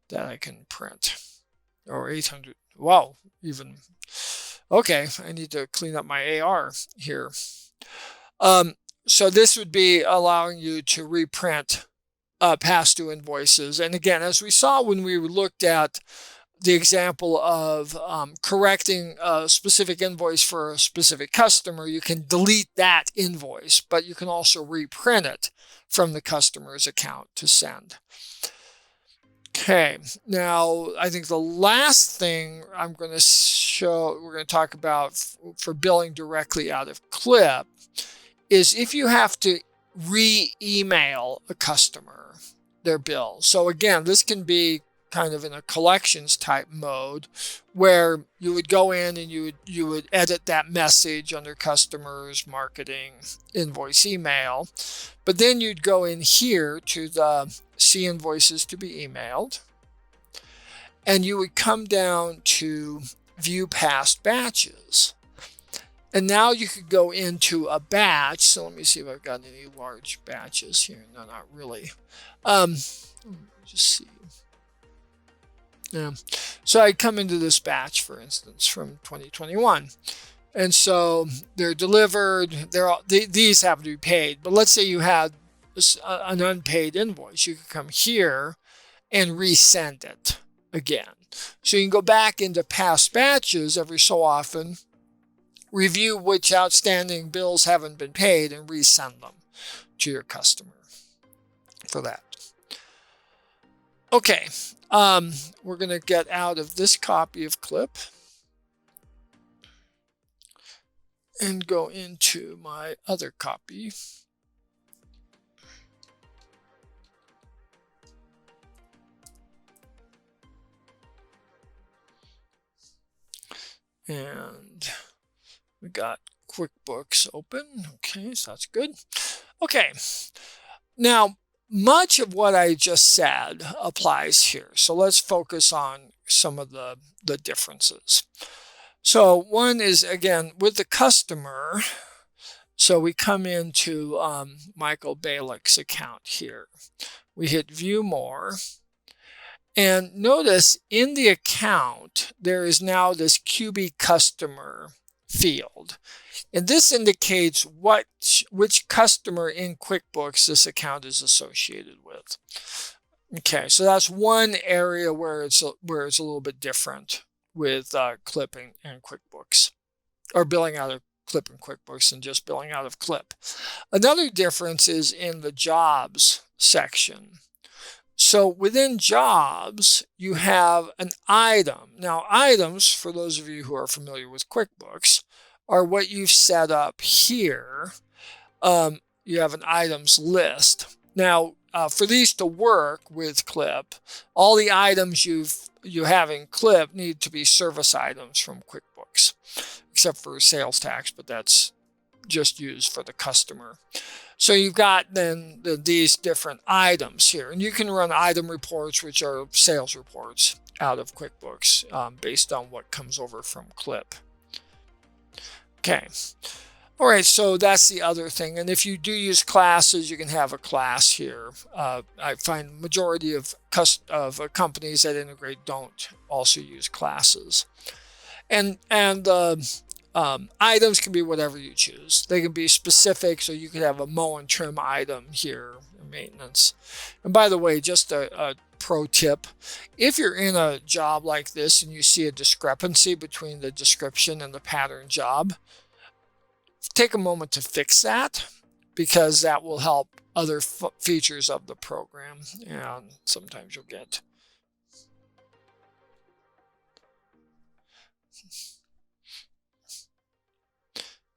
that I can print. Or 800. Wow, even. Okay, I need to clean up my AR here. So this would be allowing you to reprint past due invoices. And again, as we saw when we looked at the example of correcting a specific invoice for a specific customer, you can delete that invoice, but you can also reprint it from the customer's account to send. Okay, now I think the last thing I'm going to show, we're going to talk about for billing directly out of Clip is if you have to re-email a customer their bill. So again, this can be kind of in a collections type mode where you would go in and you would edit that message under customers, marketing, invoice, email. But then you'd go in here to the see invoices to be emailed, and you would come down to view past batches. And now you could go into a batch. So let me see if I've got any large batches here. No, not really. Let me just see. Yeah. So I come into this batch, for instance, from 2021. And so they're delivered. These have to be paid. But let's say you had an unpaid invoice. You could come here and resend it again. So you can go back into past batches every so often, review which outstanding bills haven't been paid, and resend them to your customer for that. Okay, we're going to get out of this copy of Clip and go into my other copy. And we got QuickBooks open. Okay, so that's good. Okay, now much of what I just said applies here. So let's focus on some of the differences. So one is, again, with the customer. So we come into Michael Balick's account here. We hit View More. And notice in the account, there is now this QB customer field. And this indicates which customer in QuickBooks this account is associated with. Okay, so that's one area where it's a little bit different with CLIP and QuickBooks, or billing out of CLIP and QuickBooks and just billing out of CLIP. Another difference is in the jobs section. So within jobs, you have an item. Now, items, for those of you who are familiar with QuickBooks, are what you've set up here. You have an items list. Now, for these to work with CLIP, all the items you have in CLIP need to be service items from QuickBooks, except for sales tax, but that's just used for the customer. So you've got then these different items here, and you can run item reports, which are sales reports, out of QuickBooks based on what comes over from CLIP. Okay. All right, so that's the other thing. And if you do use classes, you can have a class here. I find majority of companies that integrate don't also use classes. And items can be whatever you choose. They can be specific, so you could have a mow and trim item here, maintenance. And by the way, just a pro tip, if you're in a job like this and you see a discrepancy between the description and the pattern job, take a moment to fix that, because that will help other features of the program, and sometimes you'll get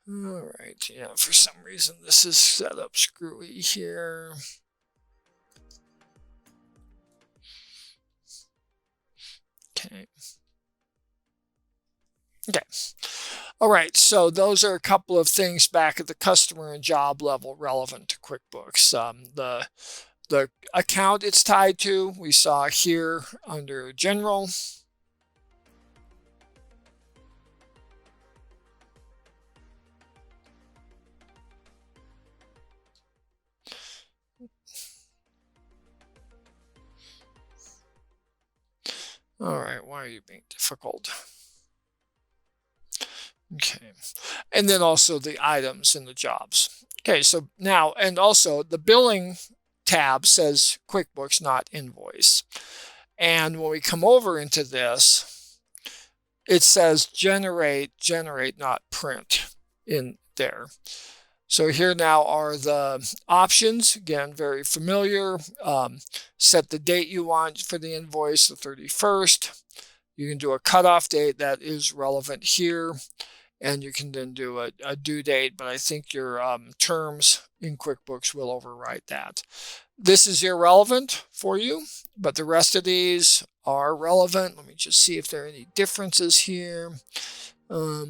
all right. Yeah, for some reason this is set up screwy here. Okay. All right, so those are a couple of things back at the customer and job level relevant to QuickBooks. The account it's tied to, we saw here under General. All right, why are you being difficult? Okay, and then also the items and the jobs. Okay, so now, and also the billing tab says QuickBooks, not invoice. And when we come over into this, it says generate, not print in there. So here now are the options. Again, very familiar. Set the date you want for the invoice, the 31st. You can do a cutoff date that is relevant here. And you can then do a due date, but I think your terms in QuickBooks will override that. This is irrelevant for you, but the rest of these are relevant. Let me just see if there are any differences here. Well,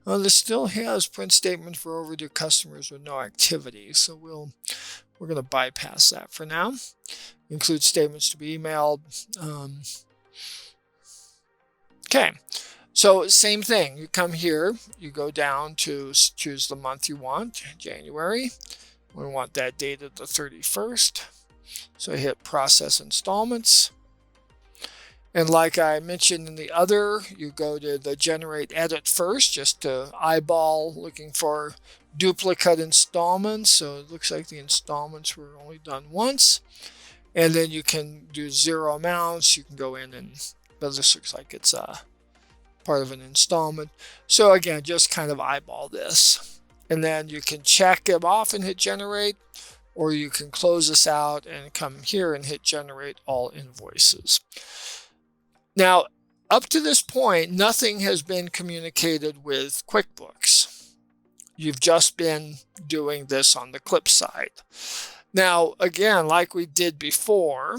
this still has print statement for overdue customers with no activity, so we're going to bypass that for now. Include statements to be emailed. Okay. So same thing, you come here, you go down to choose the month you want, January. We want that date of the 31st. So hit process installments. And like I mentioned in the other, you go to the generate edit first, just to eyeball looking for duplicate installments. So it looks like the installments were only done once. And then you can do 0 amounts. You can go in but this looks like it's part of an installment. So again, just kind of eyeball this. And then you can check them off and hit generate, or you can close this out and come here and hit generate all invoices. Now, up to this point, nothing has been communicated with QuickBooks. You've just been doing this on the CLIP side. Now, again, like we did before,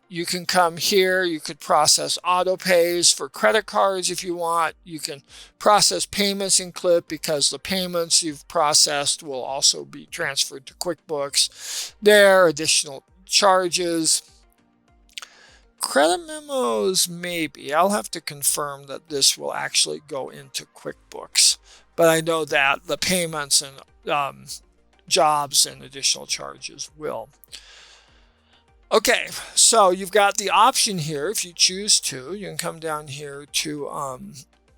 you can come here, you could process auto pays for credit cards if you want. You can process payments in CLIP because the payments you've processed will also be transferred to QuickBooks. There are additional charges. Credit memos, maybe. I'll have to confirm that this will actually go into QuickBooks. But I know that the payments and jobs and additional charges will. Okay, so you've got the option here if you choose to. You can come down here to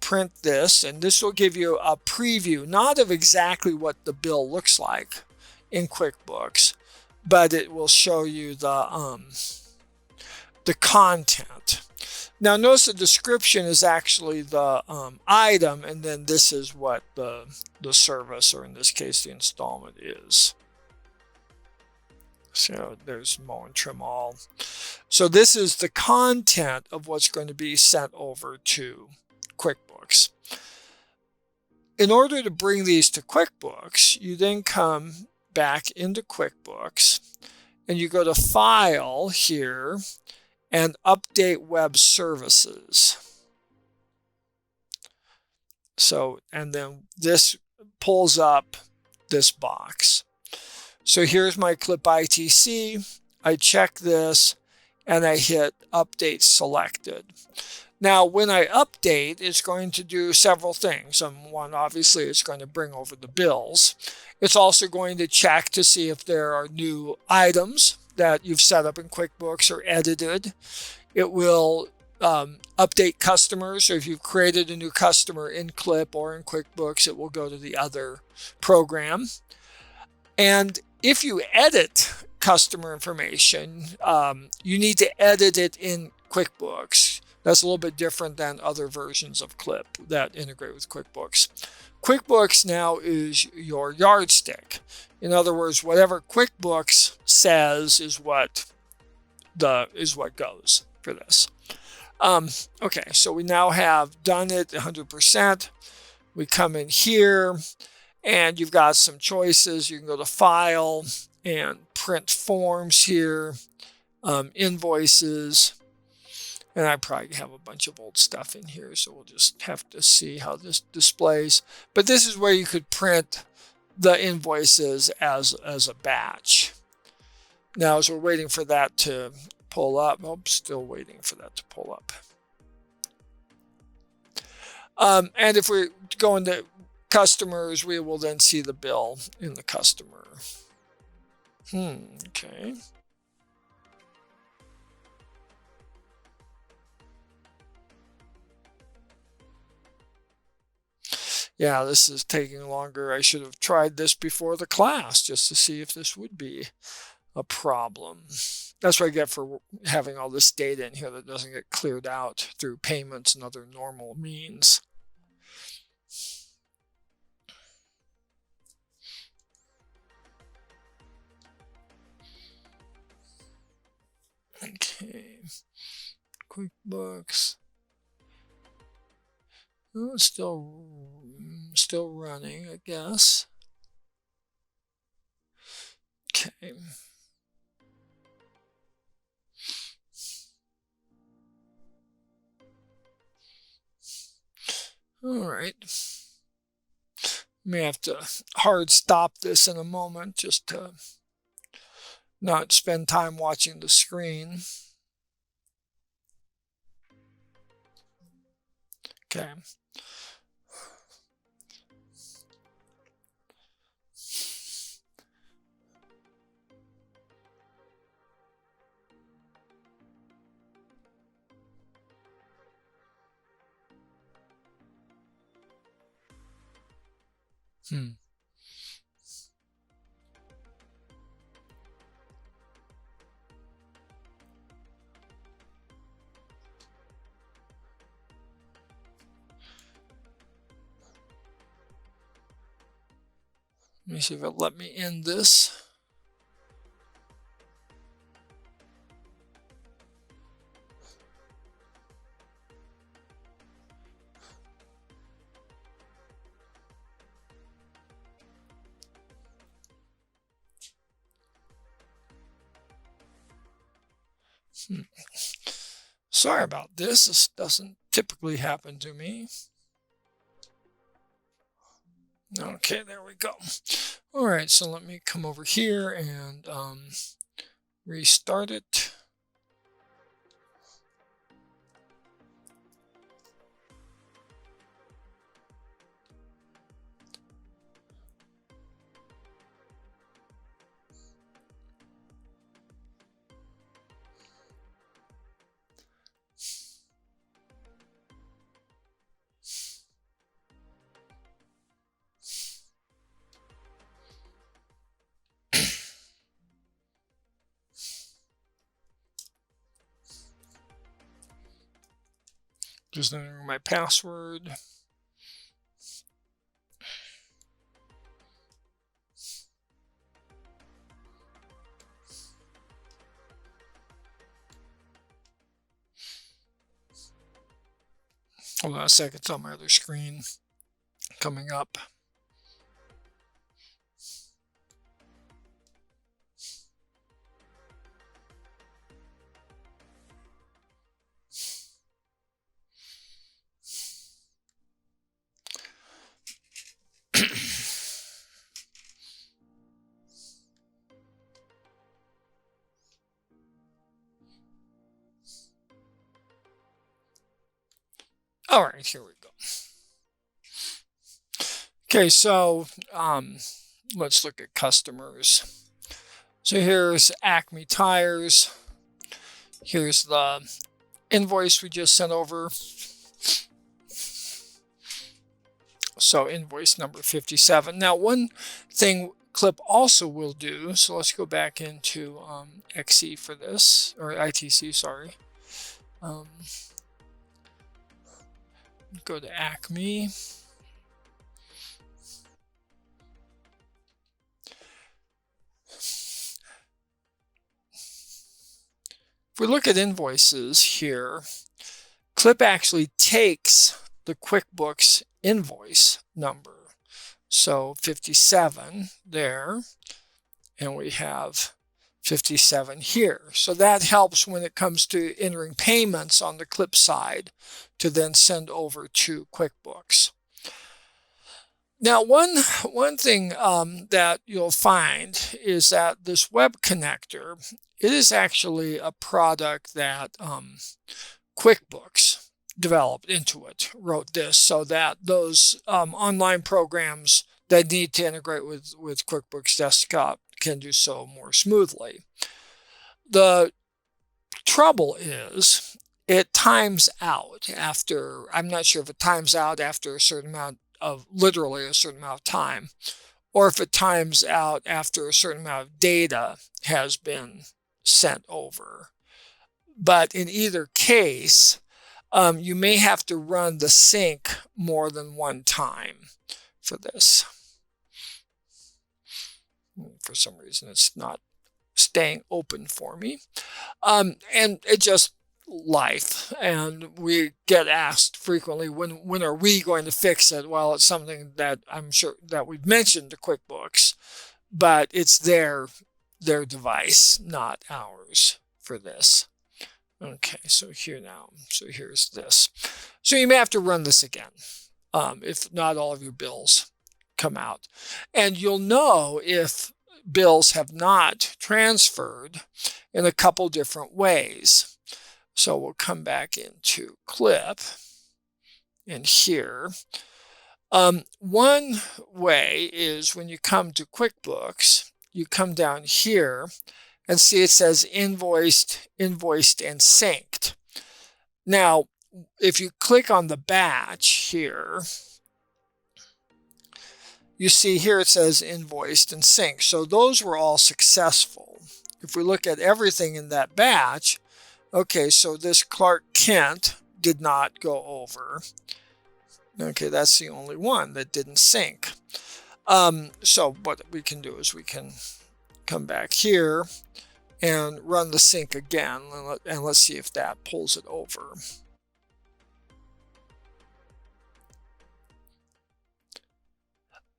print this, and this will give you a preview, not of exactly what the bill looks like in QuickBooks, but it will show you the content. Now notice the description is actually the item, and then this is what the service, or in this case the installment, is. So there's mow and trim all. So this is the content of what's going to be sent over to QuickBooks. In order to bring these to QuickBooks, you then come back into QuickBooks and you go to File here and Update Web Services. So, and then this pulls up this box. So here's my CLIPitc. I check this and I hit Update Selected. Now, when I update, it's going to do several things. One, obviously, it's going to bring over the bills. It's also going to check to see if there are new items that you've set up in QuickBooks or edited. It will update customers. So if you've created a new customer in Clip or in QuickBooks, it will go to the other program. And if you edit customer information, you need to edit it in QuickBooks. That's a little bit different than other versions of Clip that integrate with QuickBooks. QuickBooks now is your yardstick. In other words, whatever QuickBooks says is what goes for this. Okay, so we now have done it 100%. We come in here and you've got some choices. You can go to File and Print Forms here, Invoices. And I probably have a bunch of old stuff in here, so we'll just have to see how this displays. But this is where you could print the invoices as a batch. Now, as we're waiting for that to pull up, I'm still waiting for that to pull up. And if we go into customers, we will then see the bill in the customer. Okay. Yeah, this is taking longer. I should have tried this before the class just to see if this would be a problem. That's what I get for having all this data in here that doesn't get cleared out through payments and other normal means. Okay, QuickBooks. Oh, it's still running, I guess. Okay. All right. May have to hard stop this in a moment just to not spend time watching the screen. Okay. Let me see if it'll let me end this. Sorry about this. This doesn't typically happen to me. Okay, there we go. All right, so let me come over here and restart it. Just entering my password. Hold on a second, it's on my other screen coming up. All right, here we go. Okay, so let's look at customers. So here's Acme Tires. Here's the invoice we just sent over. So invoice number 57. Now, one thing CLIP also will do, so let's go back into XE for this, or ITC, sorry. Go to Acme. If we look at invoices here, CLIP actually takes the QuickBooks invoice number. So 57 there, and we have 57 here. So that helps when it comes to entering payments on the CLIP side to then send over to QuickBooks. Now, one thing that you'll find is that this web connector, it is actually a product that QuickBooks developed into it, wrote this so that those online programs that need to integrate with QuickBooks Desktop can do so more smoothly. The trouble is it times out after, I'm not sure if it times out after a certain amount of, literally a certain amount of time, or if it times out after a certain amount of data has been sent over. But in either case, you may have to run the sync more than one time for this. For some reason, it's not staying open for me. And it just life. And we get asked frequently, when are we going to fix it? Well, it's something that I'm sure that we've mentioned to QuickBooks, but it's their device, not ours for this. Okay, so here now, so here's this. So you may have to run this again if not all of your bills come out. And you'll know if bills have not transferred in a couple different ways. So we'll come back into CLIP and here. One way is when you come to QuickBooks, you come down here and see it says invoiced, and synced. Now, if you click on the batch here, you see here it says invoiced and synced. So those were all successful. If we look at everything in that batch, okay, so this Clark Kent did not go over. Okay, that's the only one that didn't sync. So what we can do is we can come back here and run the sync again, and let's see if that pulls it over.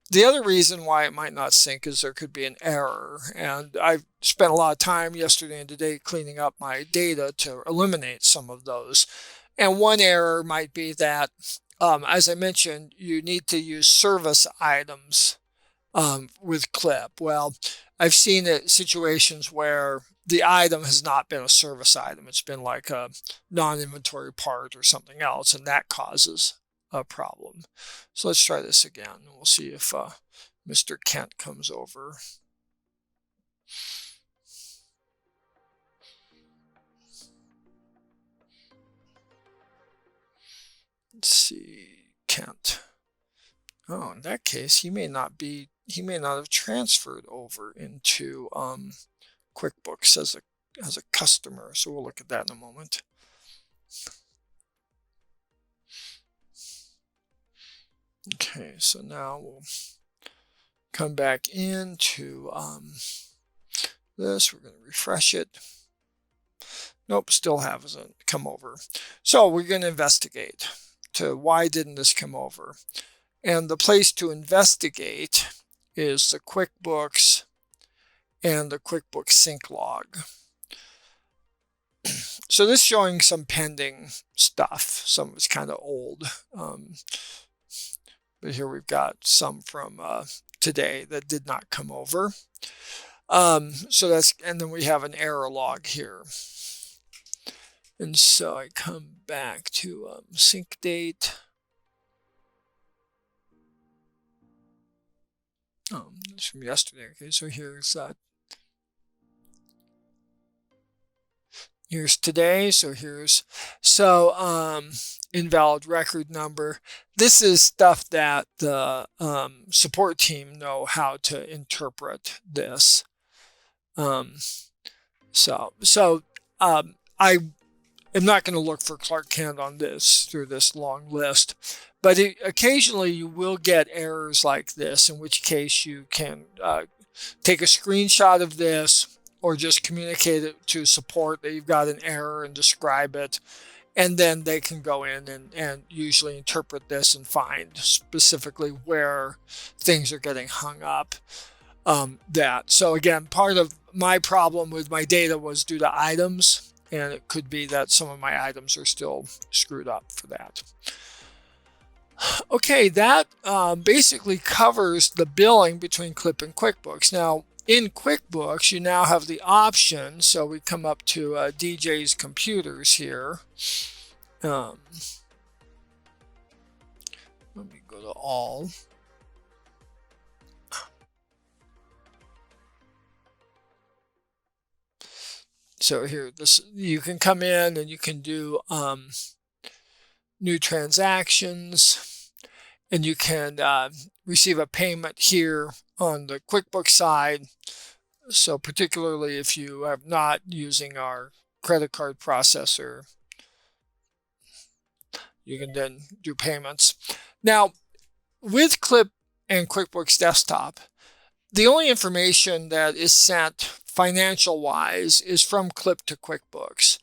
The other reason why it might not sync is there could be an error, and I've spent a lot of time yesterday and today cleaning up my data to eliminate some of those. And one error might be that, as I mentioned, you need to use service items with CLIP. Well, I've seen situations where the item has not been a service item. It's been like a non-inventory part or something else, and that causes a problem. So let's try this again. We'll see if Mr. Kent comes over. Let's see, Kent. Oh, in that case, he may not have transferred over into QuickBooks as a customer. So we'll look at that in a moment. Okay, so now we'll come back into this. We're going to refresh it. Nope, still hasn't come over. So we're going to investigate to why didn't this come over. And the place to investigate is the QuickBooks and the QuickBooks sync log. So this is showing some pending stuff. Some of it's kind of old. But here we've got some from today that did not come over. So that's, and then we have an error log here. And so I come back to sync date. It's from yesterday. Okay, so here's today. So here's invalid record number. This is stuff that the support team know how to interpret this. I am not going to look for Clark Kent on this through this long list, but occasionally you will get errors like this, in which case you can take a screenshot of this or just communicate it to support that you've got an error and describe it. And then they can go in and usually interpret this and find specifically where things are getting hung up. So again, part of my problem with my data was due to items. And it could be that some of my items are still screwed up for that. Okay, that basically covers the billing between CLIP and QuickBooks. Now, in QuickBooks, you now have the option. So we come up to DJ's computers here. Let me go to all. So here, you can come in and you can do new transactions, and you can receive a payment here on the QuickBooks side. So particularly if you are not using our credit card processor, you can then do payments. Now, with CLIP and QuickBooks Desktop, the only information that is sent financial-wise is from CLIP to QuickBooks.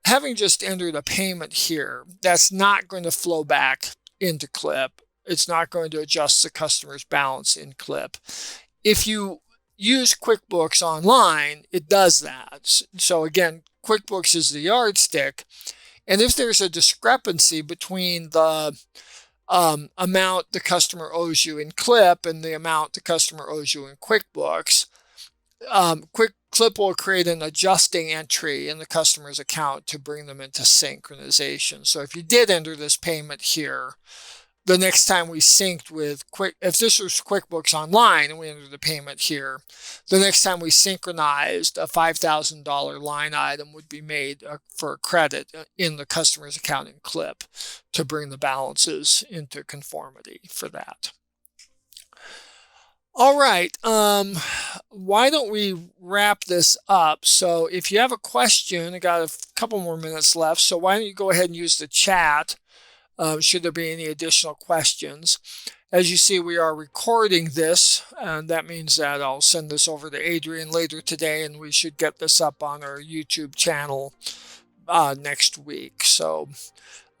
Having just entered a payment here, that's not going to flow back into CLIP. It's not going to adjust the customer's balance in CLIP. If you use QuickBooks Online, it does that. So again, QuickBooks is the yardstick. And if there's a discrepancy between the amount the customer owes you in CLIP and the amount the customer owes you in QuickBooks, CLIP will create an adjusting entry in the customer's account to bring them into synchronization. So if you did enter this payment here, the next time we synced with if this was QuickBooks Online and we entered the payment here, the next time we synchronized, a $5,000 line item would be made for a credit in the customer's account in CLIP to bring the balances into conformity for that. All right, why don't we wrap this up? So if you have a question, I got a couple more minutes left, so why don't you go ahead and use the chat should there be any additional questions. As you see, we are recording this, and that means that I'll send this over to Adrian later today, and we should get this up on our YouTube channel next week. So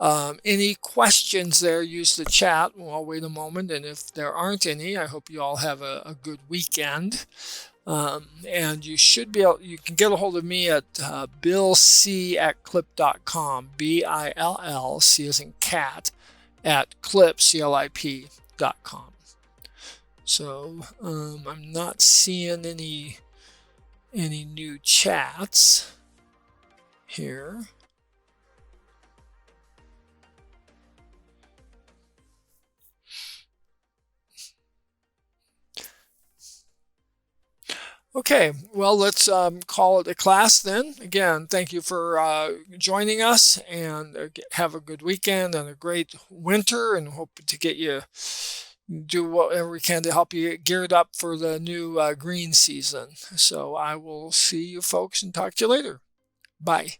any questions there, use the chat. I'll wait a moment, and if there aren't any, I hope you all have a good weekend. And you should be able, you can get a hold of me at billc@clip.com, BILLC as in cat, at CLIP.com. So I'm not seeing any new chats here. Okay, well, let's call it a class then. Again, thank you for joining us, and have a good weekend and a great winter, and hope to get you do whatever we can to help you get geared up for the new green season. So I will see you folks and talk to you later. Bye.